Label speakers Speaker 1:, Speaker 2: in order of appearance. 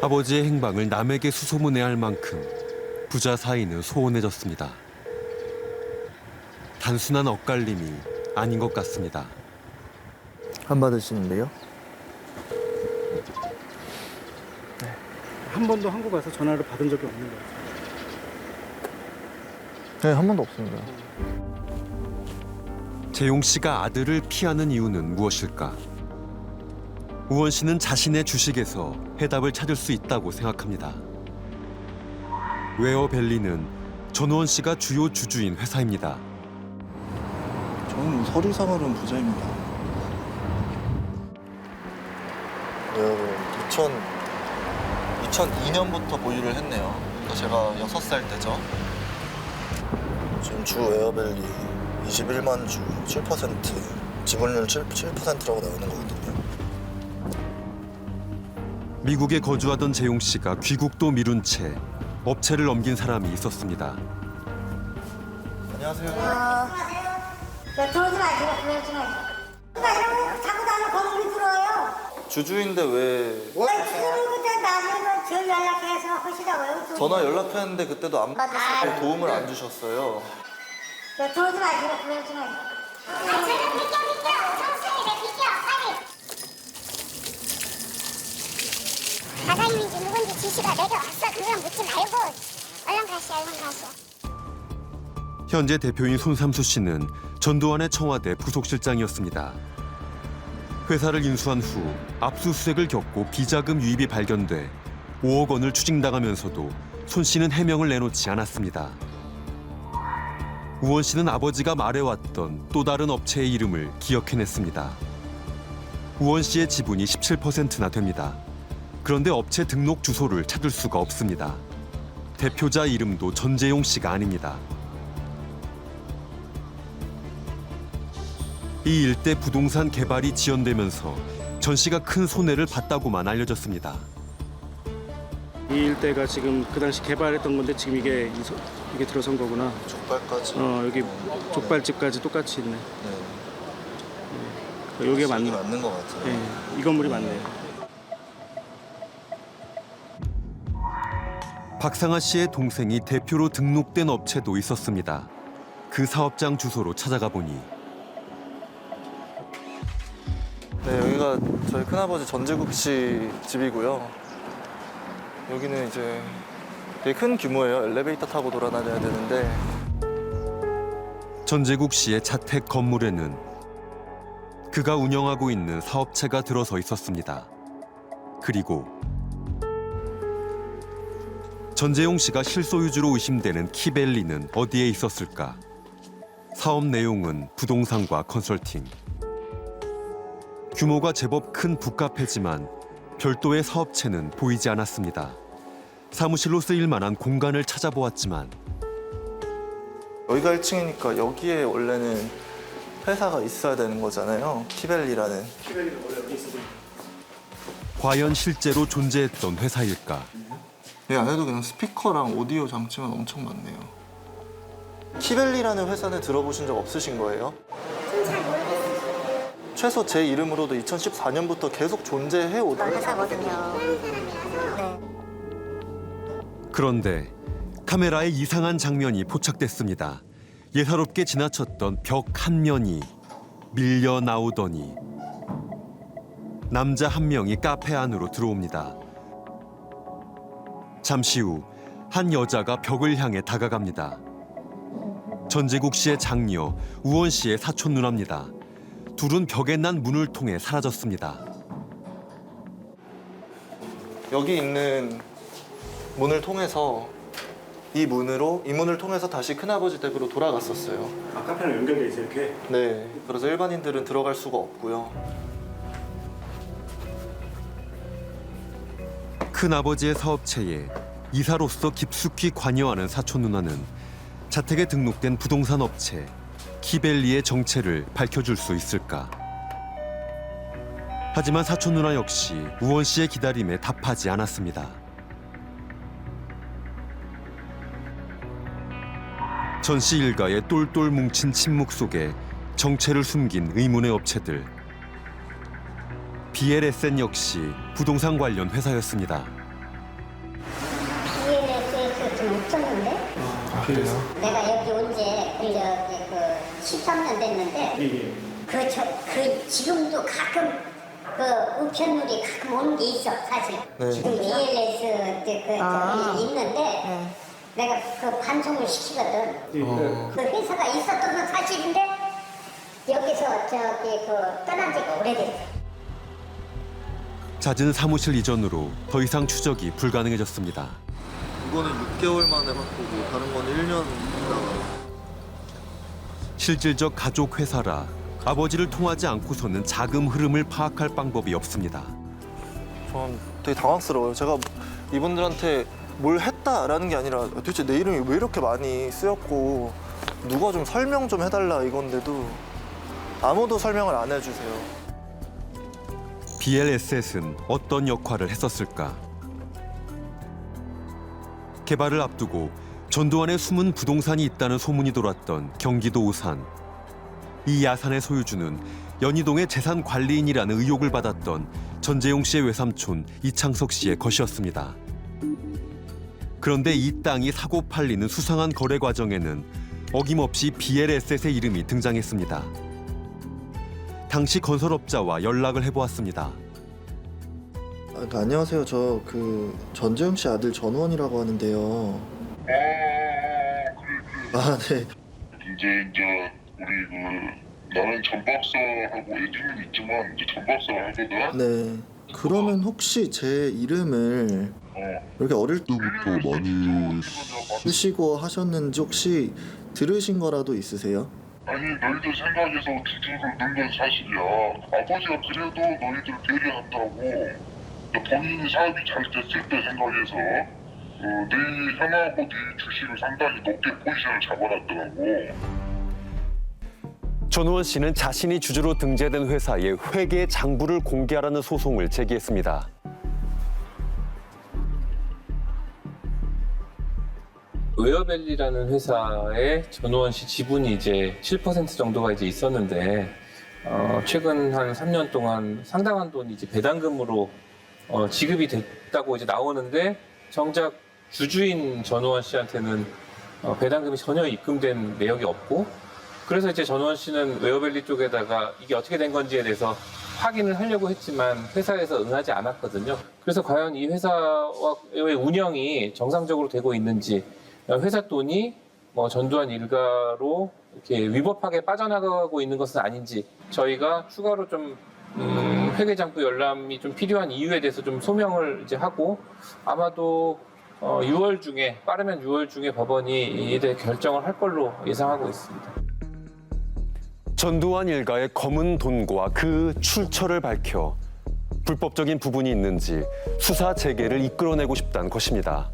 Speaker 1: 아버지의 행방을 남에게 수소문해야 할 만큼 부자 사이는 소원해졌습니다. 단순한 엇갈림이 아닌 것 같습니다.
Speaker 2: 안 받으시는데요?
Speaker 3: 한 번도 한국 와서 전화를 받은 적이 없는 거예요.
Speaker 2: 네, 한 번도 없습니다.
Speaker 1: 재용 씨가 아들을 피하는 이유는 무엇일까? 우원 씨는 자신의 주식에서 해답을 찾을 수 있다고 생각합니다. 웨어밸리는 전우원 씨가 주요 주주인 회사입니다.
Speaker 4: 저는 서류상으로는 부자입니다. 네, 2002년부터 보유를 했네요. 그러니까 제가 6살 때죠. 지금 주 에어밸리 21만 주 7%, 지분율 7%라고 나오는 거거든요.
Speaker 1: 미국에 거주하던 재용 씨가 귀국도 미룬 채 업체를 넘긴 사람이 있었습니다.
Speaker 4: 안녕하세요.
Speaker 5: 들어오지 마시고 들어오지 마시고. 그러니까 자꾸 나는 건물이 들어와요.
Speaker 4: 주주인데 왜
Speaker 5: 그때 나중에 저 연락해서 하시라고요.
Speaker 4: 전화 연락했는데 그때도 안
Speaker 5: 받으시고.
Speaker 4: 도움을 안 주셨어요.
Speaker 5: 들어오지 마시고 들어오지 마시고. 제가 비켜 성수님이 비켜 빨리. 사장님인지 누군지 지시가 내려왔어. 그건 묻지 말고 얼른 가시오.
Speaker 1: 현재 대표인 손삼수 씨는 전두환의 청와대 부속실장이었습니다. 회사를 인수한 후 압수수색을 겪고 비자금 유입이 발견돼 5억 원을 추징당하면서도 손 씨는 해명을 내놓지 않았습니다. 우원 씨는 아버지가 말해왔던 또 다른 업체의 이름을 기억해냈습니다. 우원 씨의 지분이 17%나 됩니다. 그런데 업체 등록 주소를 찾을 수가 없습니다. 대표자 이름도 전재용 씨가 아닙니다. 이 일대 부동산 개발이 지연되면서 전 씨가 큰 손해를 봤다고만 알려졌습니다.
Speaker 3: 이 일대가 지금 그 당시 개발했던 건데 지금 이게 들어선 거구나.
Speaker 4: 족발까지.
Speaker 3: 여기 족발집까지 똑같이 있네.
Speaker 4: 네.
Speaker 3: 여기가 맞네.
Speaker 4: 맞는 것 같아요.
Speaker 3: 이 건물이 맞네요.
Speaker 1: 박상아 씨의 동생이 대표로 등록된 업체도 있었습니다. 그 사업장 주소로 찾아가 보니
Speaker 4: 네, 여기가 저희 큰아버지 전재국 씨 집이고요. 여기는 이제 되게 큰 규모예요. 엘리베이터 타고 돌아다녀야 되는데
Speaker 1: 전재국 씨의 자택 건물에는 그가 운영하고 있는 사업체가 들어서 있었습니다. 그리고 전재용 씨가 실소유주로 의심되는 키벨리는 어디에 있었을까? 사업 내용은 부동산과 컨설팅. 규모가 제법 큰 북카페지만 별도의 사업체는 보이지 않았습니다. 사무실로 쓰일 만한 공간을 찾아보았지만
Speaker 4: 여기가 1층이니까 여기에 원래는 회사가 있어야 되는 거잖아요. 키벨리라는.
Speaker 3: 키벨리는 원래 여기 있어도.
Speaker 1: 과연 실제로 존재했던 회사일까?
Speaker 4: 이 안에도 그냥 스피커랑 오디오 장치만 엄청 많네요. 키벨리라는 회사는 들어보신 적 없으신 거예요?
Speaker 5: 잘 모르겠어요.
Speaker 4: 최소 제 이름으로도 2014년부터 계속 존재해 오던
Speaker 5: 회사거든요. 네.
Speaker 1: 그런데 카메라에 이상한 장면이 포착됐습니다. 예사롭게 지나쳤던 벽 한 면이 밀려 나오더니 남자 한 명이 카페 안으로 들어옵니다. 잠시 후 한 여자가 벽을 향해 다가갑니다. 전재국 씨의 장녀, 우원 씨의 사촌 누나입니다. 둘은 벽에 난 문을 통해 사라졌습니다.
Speaker 4: 여기 있는 문을 통해서 이 문을 통해서 다시 큰아버지 댁으로 돌아갔었어요.
Speaker 3: 카페랑 연결돼 있어요 이렇게.
Speaker 4: 네, 그래서 일반인들은 들어갈 수가 없고요.
Speaker 1: 큰아버지의 사업체에 이사로서 깊숙이 관여하는 사촌 누나는 자택에 등록된 부동산 업체 키벨리의 정체를 밝혀줄 수 있을까? 하지만 사촌 누나 역시 우원 씨의 기다림에 답하지 않았습니다. 전 씨 일가의 똘똘 뭉친 침묵 속에 정체를 숨긴 의문의 업체들. BLSN 역시 부동산 관련 회사였습니다.
Speaker 2: 그래요?
Speaker 5: 내가 여기 온 지 그 13년 됐는데 그 지금도 가끔 그 우편물이 가끔 오는 게 있어 사실.
Speaker 2: 네.
Speaker 5: 지금 BLS 저기 있는데 내가 그 반송을 시키거든. 그 회사가 있었던 건 사실인데 여기서 저기 그 떠난 지가 오래됐어.
Speaker 1: 잦은 사무실 이전으로 더 이상 추적이 불가능해졌습니다.
Speaker 4: 이거는 6개월 만에 바꾸고 다른 건 1년 나가요.
Speaker 1: 실질적 가족 회사라 아버지를 통하지 않고서는 자금 흐름을 파악할 방법이 없습니다.
Speaker 4: 저는 되게 당황스러워요. 제가 이분들한테 뭘 했다라는 게 아니라 도대체 내 이름이 왜 이렇게 많이 쓰였고 누가 좀 설명 좀 해달라 이건데도 아무도 설명을 안 해주세요.
Speaker 1: BLSS는 어떤 역할을 했었을까? 개발을 앞두고 전두환의 숨은 부동산이 있다는 소문이 돌았던 경기도 오산. 이 야산의 소유주는 연희동의 재산관리인이라는 의혹을 받았던 전재용 씨의 외삼촌 이창석 씨의 것이었습니다. 그런데 이 땅이 사고 팔리는 수상한 거래 과정에는 어김없이 BLSS의 이름이 등장했습니다. 당시 건설업자와 연락을 해보았습니다.
Speaker 4: 안녕하세요. 저 그 전재용 씨 아들 전우원이라고 하는데요. 아, 네.
Speaker 6: 이제 우리 나는 전박사하고 애들은 있지만 이제 전박사를 하거든.
Speaker 4: 네. 그러면 혹시 제 이름을 이렇게 어릴
Speaker 6: 때부터 많이
Speaker 4: 쓰시고 하셨는지 혹시 들으신 거라도 있으세요?
Speaker 6: 아니 너희들 생각에서 두두를 넣은 건 사실이야. 아버지가 그래도 너희들 배려한다고 본인이 사업이 잘 됐을 때 생각해서 내 현아하고 네 주식을 상당히 높게 포지션을 잡아놨더라고.
Speaker 1: 전우원 씨는 자신이 주주로 등재된 회사에 회계 장부를 공개하라는 소송을 제기했습니다.
Speaker 7: 웨어밸리라는 회사에 전우원 씨 지분이 이제 7% 정도가 이제 있었는데 최근 한 3년 동안 상당한 돈이 이제 배당금으로 지급이 됐다고 이제 나오는데 정작 주주인 전우원 씨한테는 배당금이 전혀 입금된 내역이 없고 그래서 이제 전우원 씨는 웨어밸리 쪽에다가 이게 어떻게 된 건지에 대해서 확인을 하려고 했지만 회사에서 응하지 않았거든요. 그래서 과연 이 회사의 운영이 정상적으로 되고 있는지 회사 돈이 전두환 일가로 이렇게 위법하게 빠져나가고 있는 것은 아닌지 저희가 추가로 좀 회계장부 열람이 좀 필요한 이유에 대해서 좀 소명을 이제 하고 아마도 6월 중에 빠르면 6월 중에 법원이 이에 대해 결정을 할 걸로 예상하고 있습니다.
Speaker 1: 전두환 일가의 검은 돈과 그 출처를 밝혀 불법적인 부분이 있는지 수사 재개를 이끌어내고 싶다는 것입니다.